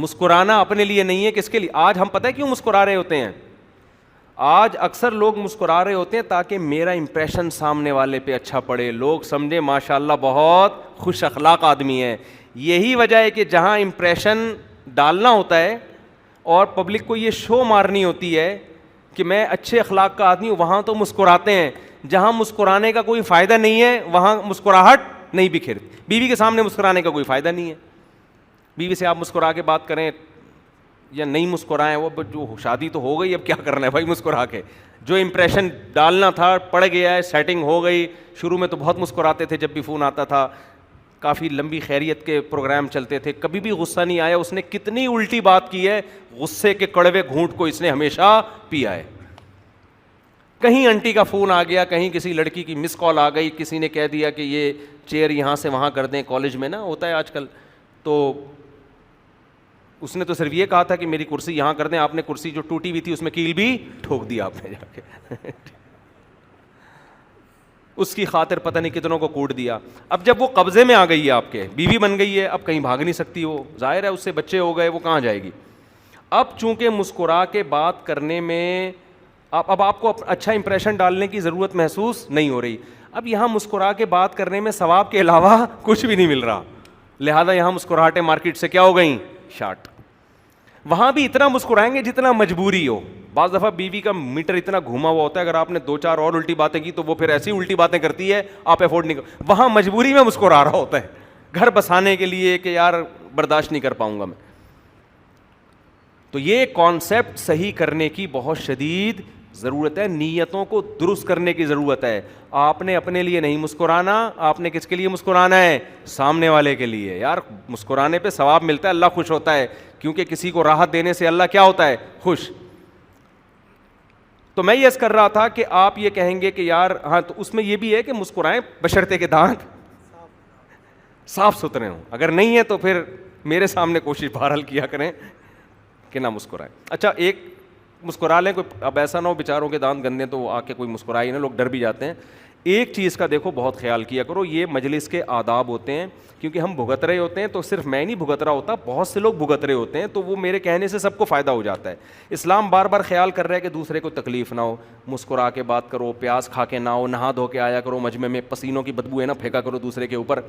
مسکرانا اپنے لیے نہیں ہے, کس کے لیے؟ آج ہم پتہ ہے کیوں مسکرا رہے ہوتے ہیں؟ آج اکثر لوگ مسکرا رہے ہوتے ہیں تاکہ میرا امپریشن سامنے والے پہ اچھا پڑے, لوگ سمجھے ماشاء اللہ بہت خوش اخلاق آدمی ہے. یہی وجہ ہے کہ جہاں امپریشن ڈالنا ہوتا ہے اور پبلک کو یہ شو مارنی ہوتی ہے کہ میں اچھے اخلاق کا آدمی ہوں, وہاں تو مسکراتے ہیں. جہاں مسکرانے کا کوئی فائدہ نہیں ہے وہاں مسکراہٹ نہیں بکھرتی. بیوی کے سامنے مسکرانے کا کوئی فائدہ نہیں ہے. بیوی سے آپ مسکرا کے بات کریں یا نہیں مسکرائیں, وہ جو شادی تو ہو گئی, اب کیا کرنا ہے بھائی مسکرا کے. جو امپریشن ڈالنا تھا پڑ گیا ہے, سیٹنگ ہو گئی. شروع میں تو بہت مسکراتے تھے جب بھی فون آتا تھا, کافی لمبی خیریت کے پروگرام چلتے تھے, کبھی بھی غصہ نہیں آیا. اس نے کتنی الٹی بات کی ہے, غصے کے کڑوے گھونٹ کو اس نے ہمیشہ پیا ہے. کہیں آنٹی کا فون آ گیا, کہیں کسی لڑکی کی مس کال آ گئی, کسی نے کہہ دیا کہ یہ چیئر یہاں سے وہاں کر دیں, کالج میں نا ہوتا ہے آج کل, تو اس نے تو صرف یہ کہا تھا کہ میری کرسی یہاں کر دیں, آپ نے کرسی جو ٹوٹی ہوئی تھی اس میں کیل بھی ٹھوک دیا آپ نے جا کے. اس کی خاطر پتہ نہیں کتنوں کو کوٹ دیا. اب جب وہ قبضے میں آ گئی ہے, آپ کے بیوی بن گئی ہے, اب کہیں بھاگ نہیں سکتی وہ, ظاہر ہے اس سے بچے ہو گئے, وہ کہاں جائے گی. اب چونکہ مسکرا کے بات کرنے میں اب آپ کو اچھا امپریشن ڈالنے کی ضرورت محسوس نہیں ہو رہی. اب یہاں مسکرا کے بات کرنے میں ثواب کے علاوہ کچھ بھی نہیں مل رہا, لہذا یہاں مسکراہٹیں مارکیٹ سے کیا ہو گئیں, شارٹ. وہاں بھی اتنا مسکرائیں گے جتنا مجبوری ہو. بعض دفعہ بیوی کا میٹر اتنا گھوما ہوا ہوتا ہے, اگر آپ نے 2-4 اور الٹی باتیں کی تو وہ پھر ایسی الٹی باتیں کرتی ہے آپ افورڈ نہیں کر. وہاں مجبوری میں مسکرا رہا ہوتا ہے, گھر بسانے کے لیے کہ یار برداشت نہیں کر پاؤں گا میں. تو یہ کانسیپٹ صحیح کرنے کی بہت شدید ضرورت ہے, نیتوں کو درست کرنے کی ضرورت ہے. آپ نے اپنے لیے نہیں مسکرانا, آپ نے کس کے لیے مسکرانا ہے, سامنے والے کے لیے. یار مسکرانے پہ ثواب ملتا ہے, اللہ خوش ہوتا ہے, کیونکہ کسی کو راحت دینے سے اللہ کیا ہوتا ہے, خوش. تو میں یہ کر رہا تھا کہ آپ یہ کہیں گے کہ یار ہاں, تو اس میں یہ بھی ہے کہ مسکرائیں بشرطے کے دانت صاف ستھرے ہوں. اگر نہیں ہے تو پھر میرے سامنے کوشش بہرحال کیا کریں کہ نہ مسکرائیں. اچھا ایک مسکرا لیں, کوئی اب ایسا نہ ہو بیچاروں کے دانت گندے تو آ کے کوئی مسکرائے نا, لوگ ڈر بھی جاتے ہیں. ایک چیز کا دیکھو بہت خیال کیا کرو, یہ مجلس کے آداب ہوتے ہیں, کیونکہ ہم بھگت رہے ہوتے ہیں, تو صرف میں نہیں بھگت رہا ہوتا, بہت سے لوگ بھگت رہے ہوتے ہیں, تو وہ میرے کہنے سے سب کو فائدہ ہو جاتا ہے. اسلام بار بار خیال کر رہا ہے کہ دوسرے کو تکلیف نہ ہو, مسکرا کے بات کرو, پیاز کھا کے نہ ہو, نہا دھو کے آیا کرو, مجمع میں پسینوں کی بدبو ہے نا پھینکا کرو دوسرے کے اوپر.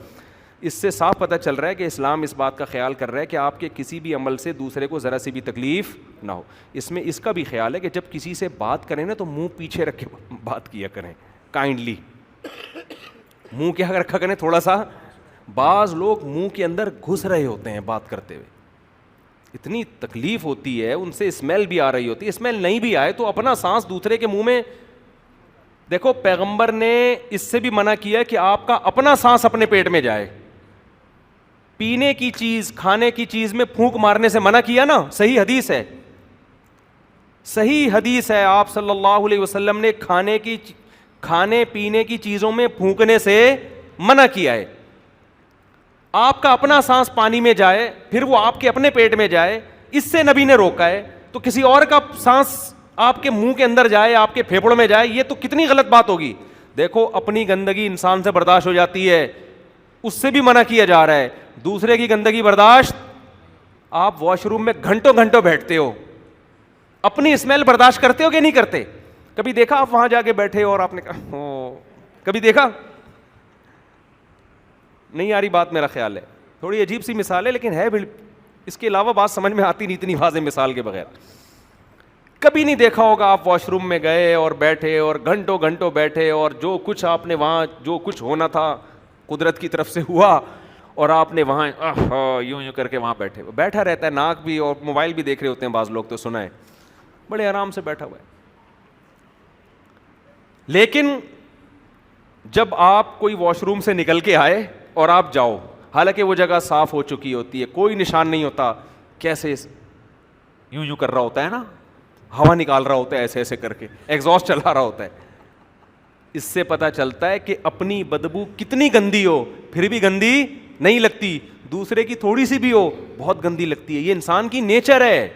اس سے صاف پتہ چل رہا ہے کہ اسلام اس بات کا خیال کر رہا ہے کہ آپ کے کسی بھی عمل سے دوسرے کو ذرا سی بھی تکلیف نہ ہو. اس میں اس کا بھی خیال ہے کہ جب کسی سے بات کریں نا تو منہ پیچھے رکھ کے بات کیا کریں, کائنڈلی. منہ کیا رکھا کریں تھوڑا سا. بعض لوگ منہ کے اندر گھس رہے ہوتے ہیں بات کرتے ہوئے, اتنی تکلیف ہوتی ہے, ان سے اسمیل بھی آ رہی ہوتی ہے. اسمیل نہیں بھی آئے تو اپنا سانس دوسرے کے منہ میں. دیکھو پیغمبر نے اس سے بھی منع کیا کہ آپ کا اپنا سانس اپنے پیٹ میں جائے. پینے کی چیز, کھانے کی چیز میں پھونک مارنے سے منع کیا نا, صحیح حدیث ہے, صحیح حدیث ہے. آپ صلی اللہ علیہ وسلم نے کھانے پینے کی چیزوں میں پھونکنے سے منع کیا ہے. آپ کا اپنا سانس پانی میں جائے پھر وہ آپ کے اپنے پیٹ میں جائے, اس سے نبی نے روکا ہے. تو کسی اور کا سانس آپ کے منہ کے اندر جائے, آپ کے پھیپھڑوں میں جائے, یہ تو کتنی غلط بات ہوگی. دیکھو اپنی گندگی انسان سے برداشت ہو جاتی ہے, اس سے بھی منع کیا جا رہا ہے. دوسرے کی گندگی برداشت, آپ واش روم میں گھنٹوں گھنٹوں بیٹھتے ہو, اپنی اسمیل برداشت کرتے ہو کہ نہیں کرتے؟ کبھی دیکھا آپ وہاں جا کے بیٹھے اور آپ نے کہا کبھی دیکھا نہیں؟ آ رہی بات میرا خیال ہے, تھوڑی عجیب سی مثال ہے لیکن ہے, اس کے علاوہ بات سمجھ میں آتی نہیں اتنی واضح مثال کے بغیر. کبھی نہیں دیکھا ہوگا آپ واش روم میں گئے اور بیٹھے اور گھنٹوں گھنٹوں بیٹھے, اور جو کچھ آپ نے وہاں جو کچھ ہونا تھا قدرت کی طرف سے ہوا, اور آپ نے وہاں یوں کر کے وہاں بیٹھا رہتا ہے, ناک بھی اور موبائل بھی دیکھ رہے ہوتے ہیں بعض لوگ, تو سنا ہے بڑے آرام سے بیٹھا ہوا ہے. لیکن جب آپ کوئی واش روم سے نکل کے آئے اور آپ جاؤ, حالانکہ وہ جگہ صاف ہو چکی ہوتی ہے, کوئی نشان نہیں ہوتا, کیسے یوں کر رہا ہوتا ہے نا, ہوا نکال رہا ہوتا ہے ایسے ایسے کر کے, ایگزاسٹ چلا رہا ہوتا ہے. اس سے پتہ چلتا ہے کہ اپنی بدبو کتنی گندی ہو پھر بھی گندی نہیں لگتی, دوسرے کی تھوڑی سی بھی ہو بہت گندی لگتی ہے. یہ انسان کی نیچر ہے.